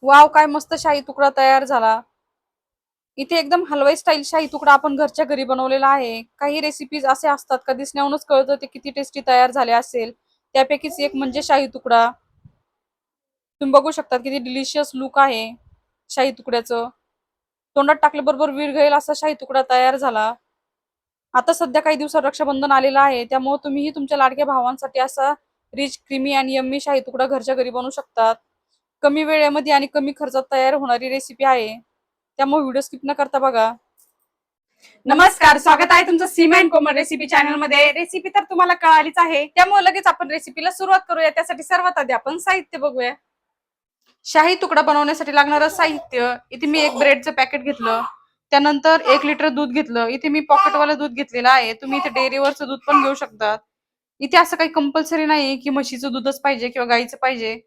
Wow, काय मस्त शाही तुकडा तयार झाला. इथे एकदम हलवाई स्टाईल शाही तुकडा आपण घरच्या घरी बनवलेला आहे. काही रेसिपीज असे असतात का दिसण्यावरूनच कळतं ते किती टेस्टी तयार झाले असेल. त्यापैकीच एक म्हणजे शाही तुकडा. तुम्ही बघू शकता किती डिलिशियस लुक आहे शाही तुकड्याचं. तोंडात टाकल्याबरोबर विरघळेल असा शाही तुकडा तयार झाला. आता सध्या काही दिवसात रक्षाबंधन आलेलं आहे, त्यामुळे तुम्हीही तुमच्या लाडक्या भावांसाठी असा रिच, क्रीमी आणि यम्मी शाही तुकडा घरच्या घरी बनवू शकतात. कमी वेळेमध्ये आणि कमी खर्चात तयार होणारी रेसिपी आहे, त्यामुळे व्हिडिओ स्किप न करता बघा. नमस्कार, स्वागत आहे तुमचं सीमा अँड कोमल रेसिपी चॅनल मध्ये. रेसिपी तर तुम्हाला कळालीच आहे, त्यामुळे लगेच आपण रेसिपीला सुरुवात करूया. त्यासाठी सर्वात आधी आपण साहित्य बघूया. शाही तुकडा बनवण्यासाठी लागणारं साहित्य: इथे मी एक ब्रेडचं पॅकेट घेतलं, त्यानंतर 1 लिटर दूध घेतलं. इथे मी पॉकेटवालं दूध घेतलेलं आहे, तुम्ही इथे डेअरीवरचं दूध पण घेऊ शकता. इथे असं काही कंपल्सरी नाही की म्हशीचं दूधच पाहिजे किंवा गाईचं पाहिजे,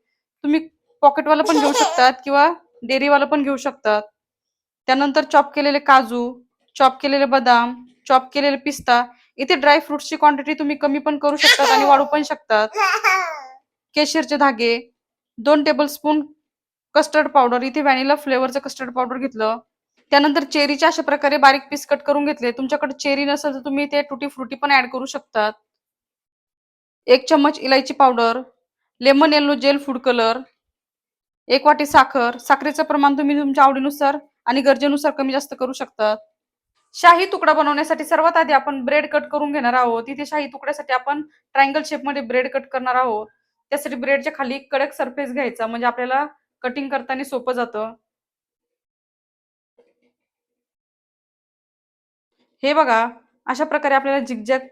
तुम्ही पॉकेटवालं पण घेऊ शकतात किंवा डेअरीवालं पण घेऊ शकतात. त्यानंतर चॉप केलेले काजू, चॉप केलेले बदाम, चॉप केलेले पिस्ता. इथे ड्राय फ्रुट्सची क्वांटिटी तुम्ही कमी पण करू शकतात आणि वाढू पण शकतात. केशरचे धागे, 2 टेबलस्पून कस्टर्ड पावडर, इथे व्हॅनिला फ्लेवरचं कस्टर्ड पावडर घेतलं. त्यानंतर चेरीचे अशा प्रकारे बारीक पीस कट करून घेतले. तुमच्याकडे चेरी नसेल तर तुम्ही ते टुटी फ्रुटी पण ऍड करू शकतात. 1 चम्मच इलायची powder, lemon yellow gel food colour, 1 वाटी साखर. साखरेचं प्रमाण तुम्ही तुमच्या आवडीनुसार आणि गरजेनुसार कमी जास्त करू शकतात. शाही तुकडा बनवण्यासाठी सर्वात आधी आपण ब्रेड कट करून घेणार आहोत. इथे शाही तुकड्यासाठी आपण ट्रायंगल शेप मध्ये ब्रेड कट करणार आहोत. त्यासाठी ब्रेडच्या खाली कडक सरफेस घ्यायचा, म्हणजे आपल्याला कटिंग करताना सोपं जातं. हे बघा, अशा प्रकारे आपल्याला झिगझॅग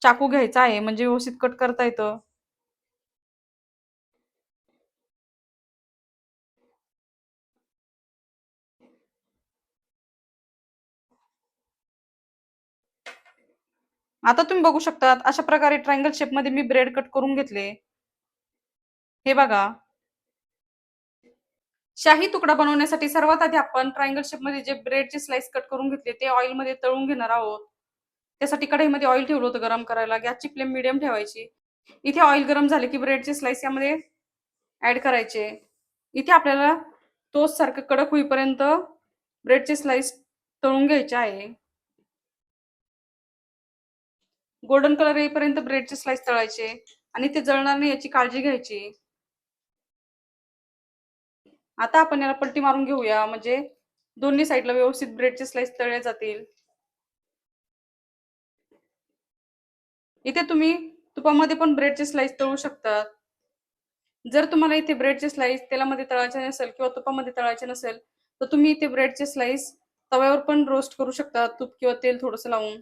चाकू घ्यायचा आहे, म्हणजे व्यवस्थित कट करता येतं. आता तुम्ही बघू शकता अशा प्रकारे ट्रायंगल शेप मध्ये मी ब्रेड कट करून घेतले. हे बघा, शाही तुकडा बनवण्यासाठी सर्वात आधी आपण ट्रायंगल शेप मध्ये जे ब्रेडचे स्लाइस कट करून घेतले ते ऑइल मध्ये तळून घेणार आहोत. त्यासाठी कढईमध्ये ऑइल ठेवलं होतं गरम करायला. गॅसची फ्लेम मीडियम ठेवायची. इथे ऑइल गरम झाले की ब्रेडचे स्लाइस यामध्ये ऍड करायचे. इथे आपल्याला टोस्ट सारखं कडक होईपर्यंत ब्रेडचे स्लाइस तळून घ्यायचे आहे. गोल्डन कलर येईपर्यंत ब्रेडचे स्लाइस तळायचे आणि ते जळणार नाही याची काळजी घ्यायची. आता आपण याला पलटी मारून घेऊया, म्हणजे दोन्ही साईडला व्यवस्थित ब्रेडचे स्लाइस तळले जातील. इथे तुम्ही तुपामध्ये पण ब्रेडचे स्लाइस तळू शकतात. जर तुम्हाला इथे ब्रेडचे स्लाइस तेलामध्ये तळायचे नसेल किंवा तुपामध्ये तळायचे नसेल तर तुम्ही इथे ब्रेडचे स्लाइस तव्यावर पण रोस्ट करू शकता, तूप किंवा तेल थोडंसं लावून.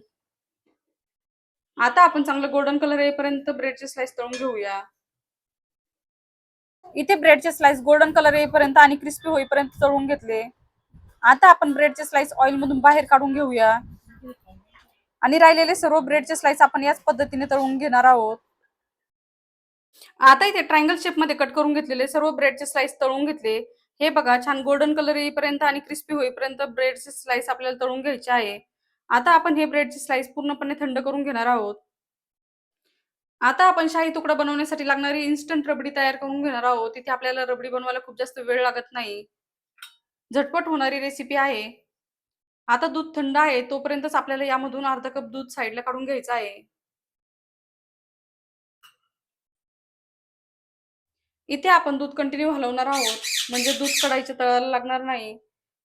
आता आपण चांगलं गोल्डन कलर येईपर्यंत ब्रेडचे स्लाइस तळून घेऊया. इथे ब्रेडचे स्लाइस गोल्डन कलर येईपर्यंत आणि क्रिस्पी होईपर्यंत तळून घेतले. आता आपण ब्रेडचे स्लाइस ऑइल मधून बाहेर काढून घेऊया आणि राहिलेले सर्व ब्रेडचे स्लाइस आपण याच पद्धतीने तळून घेणार आहोत. आता इथे ट्रायंगल शेप मध्ये कट करून घेतलेले सर्व ब्रेडचे स्लाइस तळून घेतले. हे बघा, छान गोल्डन कलर येईपर्यंत आणि क्रिस्पी होईपर्यंत ब्रेडचे स्लाइस आपल्याला तळून घ्यायचे आहे. आता आपण हे ब्रेडचे स्लाइस पूर्णपणे थंड करून घेणार आहोत. आता आपण शाही तुकडा बनवण्यासाठी लागणारी इन्स्टंट रबडी तयार करून घेणार आहोत. तिथे आपल्याला रबडी बनवायला खूप जास्त वेळ लागत नाही, झटपट होणारी रेसिपी आहे. आता दूध थंड आहे तोपर्यंतच आपल्याला यामधून अर्धा कप दूध साईडला काढून घ्यायचं आहे. इथे आपण दूध कंटिन्यू हलवणार आहोत, म्हणजे दूध कढाईच्या तळाला लागणार नाही.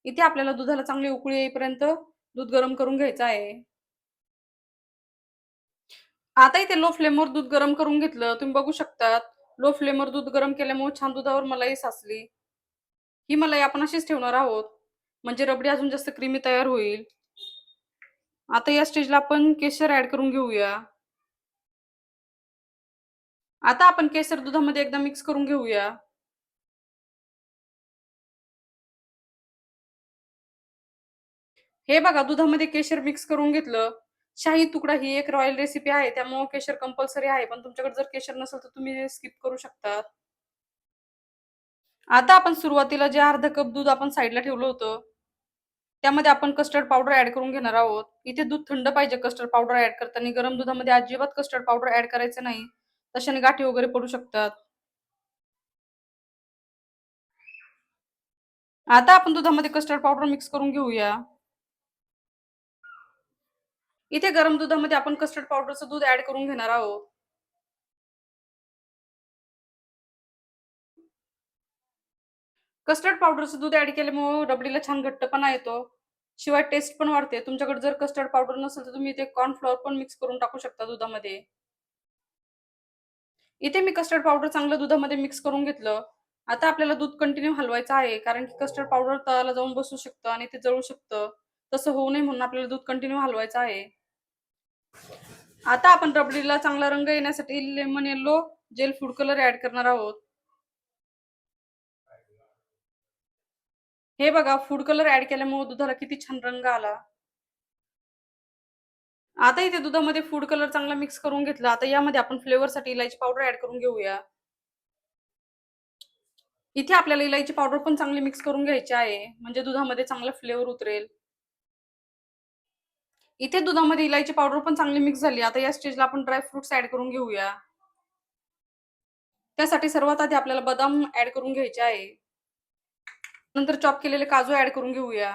इथे आपल्याला दुधाला चांगली उकळी येईपर्यंत दूध गरम करून घ्यायचं आहे. आता इथे लो फ्लेमवर दूध गरम करून घेतलं, तुम्ही बघू शकता. लो फ्लेमवर दूध गरम केल्यामुळे छान दुधावर मलाई साचली. ही मलाई आपण अशीच ठेवणार आहोत, म्हणजे रबडी अजून जास्त क्रीमी तयार होईल. आता या स्टेजला आपण केशर ऍड करून घेऊया. आता आपण केशर दुधामध्ये एकदा मिक्स करून घेऊया. हे बघा, दुधामध्ये केशर मिक्स करून घेतलं. शाही तुकडा ही एक रॉयल रेसिपी आहे, त्यामुळे केशर कंपल्सरी आहे, पण तुमच्याकडे जर केशर नसेल तर तुम्ही स्किप करू शकता. आता आपण सुरुवातीला जे अर्धा कप दूध आपण साईडला ठेवलं होतं त्यामध्ये आपण कस्टर्ड पावडर ऍड करून घेणार आहोत. इथे दूध थंड पाहिजे कस्टर्ड पावडर ऍड करताना. गरम दुधामध्ये अजिबात कस्टर्ड पावडर ऍड करायचं नाही, तशाने गाठी वगैरे पडू शकतात. आता आपण दुधामध्ये कस्टर्ड पावडर मिक्स करून घेऊया. इथे गरम दुधामध्ये आपण कस्टर्ड पावडरचं दूध ऍड करून घेणार आहोत. कस्टर्ड पावडरचं दूध ऍड केल्यामुळे रबडीला छान घट्टपणा येतो. शिवाय टेस्ट पण वाढते. तुमच्याकडे जर कस्टर्ड पावडर नसेल तर तुम्ही इथे कॉर्नफ्लॉवर पण मिक्स करून टाकू शकता दुधामध्ये. इथे मी कस्टर्ड पावडर चांगलं दुधामध्ये मिक्स करून घेतलं. आता आपल्याला दूध कंटिन्यू हलवायचं आहे, कारण की कस्टर्ड पावडर तळाला जाऊन बसू शकतं आणि ते जळू शकतं. तसं होऊ नये म्हणून आपल्याला दूध कंटिन्यू हलवायचं आहे. आता आपण रबडीला चांगला रंग येण्यासाठी lemon yellow gel food colour add करणार आहोत. हे बघा, फूड कलर ऍड केल्यामुळे दुधाला किती छान रंग आला. आता इथे दुधामध्ये फूड कलर चांगला मिक्स करून घेतला. आता यामध्ये आपण फ्लेवरसाठी इलायची पावडर ऍड करून घेऊया. इथे आपल्याला इलायची पावडर पण चांगली मिक्स करून घ्यायची आहे, म्हणजे दुधामध्ये चांगला फ्लेवर उतरेल. इथे दुधामध्ये इलायची पावडर पण चांगली मिक्स झाली. आता या स्टेजला आपण ड्राय फ्रुट्स ऍड करून घेऊया. त्यासाठी सर्वात आधी आपल्याला बदाम ऍड करून घ्यायचे आहे. नंतर चॉप केलेले काजू ऍड करून घेऊया.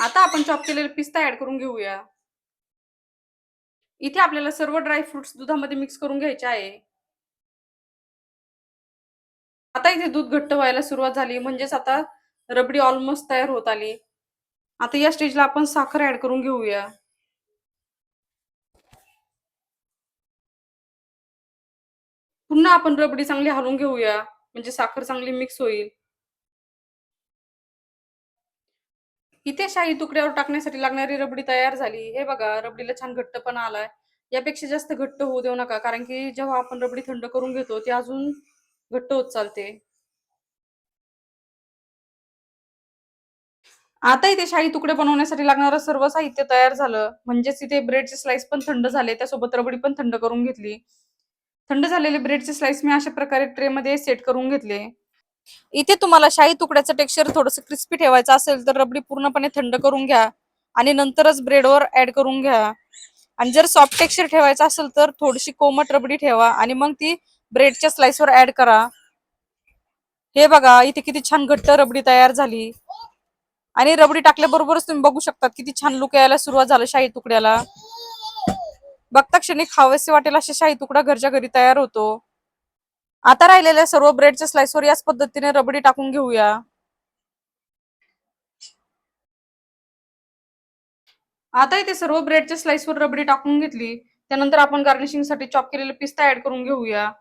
आता आपण चॉप केलेले पिस्ता ऍड करून घेऊया. इथे आपल्याला सर्व ड्राय फ्रुट्स दुधामध्ये मिक्स करून घ्यायचे आहे. आता इथे दूध घट्ट व्हायला सुरुवात झाली, म्हणजेच आता रबडी ऑलमोस्ट तयार होत आली. आता या स्टेजला आपण साखर ऍड करून घेऊया. पुन्हा आपण रबडी चांगली हलवून घेऊया, म्हणजे साखर चांगली मिक्स होईल. इथे शाही तुकड्यावर टाकण्यासाठी लागणारी रबडी तयार झाली. हे बघा, रबडीला छान घट्टपणा आलाय. यापेक्षा जास्त घट्ट होऊ देऊ नका, कारण की जेव्हा आपण रबडी थंड करून घेतो ती अजून घट्ट होत चालते. आता इथे शाही तुकडे बनवण्यासाठी लागणारं सर्व साहित्य तयार झालं. म्हणजेच इथे ब्रेडचे स्लाइस पण थंड झाले, त्यासोबत रबडी पण थंड करून घेतली. थंड झालेले ब्रेडचे स्लाइस मी अशा प्रकारे ट्रे मध्ये सेट करून घेतले. इथे तुम्हाला शाही तुकड्याचं टेक्स्चर थोडंसं क्रिस्पी ठेवायचं असेल तर रबडी पूर्णपणे थंड करून घ्या आणि नंतरच ब्रेडवर ऍड करून घ्या. आणि जर सॉफ्ट टेक्स्चर ठेवायचं असेल तर थोडीशी कोमट रबडी ठेवा आणि मग ती ब्रेडच्या स्लाइसवर ऍड करा. हे बघा, इथे किती छान घट्ट रबडी तयार झाली. आणि रबडी टाकल्याबरोबरच तुम्ही बघू शकता किती छान लुक यायला सुरुवात झालं शाही तुकड्याला. बघता क्षणी खावेसे वाटेल असे शाही तुकडा घरच्या घरी तयार होतो. आता राहिलेल्या सर्व ब्रेडच्या स्लाइसवर याच पद्धतीने रबडी टाकून घेऊया. आता इथे सर्व ब्रेडच्या स्लाइसवर रबडी टाकून घेतली. त्यानंतर आपण गार्निशिंगसाठी चॉप केलेले पिस्ता ऍड करून घेऊया.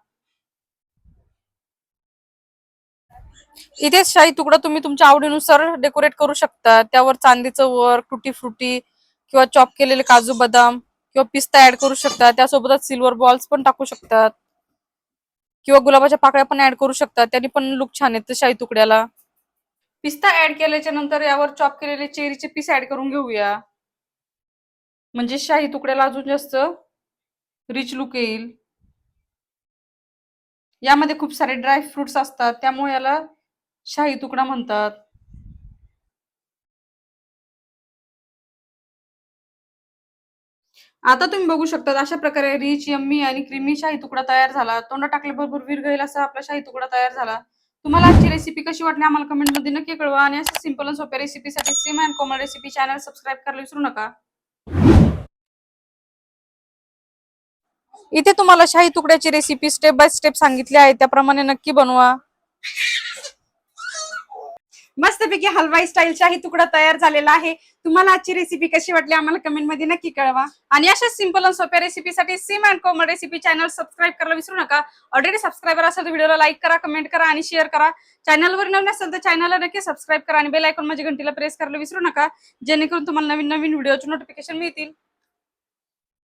इथे शाही तुकडा तुम्ही तुमच्या आवडीनुसार डेकोरेट करू शकता. त्यावर चांदीचं वर्क, टुटी फ्रुटी किंवा चॉप केलेले काजू बदाम किंवा पिस्ता ऍड करू शकता. त्यासोबतच सिल्वर बॉल्स पण टाकू शकतात किंवा गुलाबाच्या पाकळ्या पण ऍड करू शकतात. त्यांनी पण लुक छान येतं शाही तुकड्याला. पिस्ता ऍड केल्याच्या नंतर यावर चॉप केलेले चेरीचे पीस ऍड करून घेऊया, म्हणजे शाही तुकड्याला अजून जास्त रिच लुक येईल. यामध्ये खूप सारे ड्राय फ्रुट्स असतात, त्यामुळे याला शाही तुकडा म्हणतात. आता तुम्ही बघू शकता अशा प्रकारे रिच, यम्मी आणि क्रीमी शाही तुकडा तयार झाला. तोंडात टाकल्याबरोबर विरघळेल असा आपला शाही तुकडा तयार झाला. तुम्हाला आजची रेसिपी कशी वाटली आम्हाला कमेंटमध्ये नक्की कळवा आणि अशा सिंपल आणि सोप्या रेसिपीसाठी Sim and Komal recipe channel subscribe करायला विसरू नका. इथे तुम्हाला शाही तुकड्याची रेसिपी स्टेप बाय स्टेप सांगितली आहे, त्याप्रमाणे नक्की बनवा. मस्तपैकी हलवाई स्टाईल शाही तुकडा तयार झालेला आहे. तुम्हाला आजची रेसिपी कशी वाटली आम्हाला कमेंट मध्ये नक्की कळवा आणि अशा सिंपल आणि सोप्या रेसिपीसाठी Sim and Komal recipe channel subscribe करायला विसरू नका. ऑलरेडी सबस्क्रायबर असेल तर व्हिडिओला लाईक करा, कमेंट करा आणि शेअर करा. चॅनलवर नवीन असेल तर चॅनलला नक्की सबस्क्राईब करा आणि बेल आयकॉन म्हणजे घंटीला प्रेस करायला विसरू नका, जेणेकरून तुम्हाला नवीन नवीन व्हिडिओचे नोटिफिकेशन मिळतील.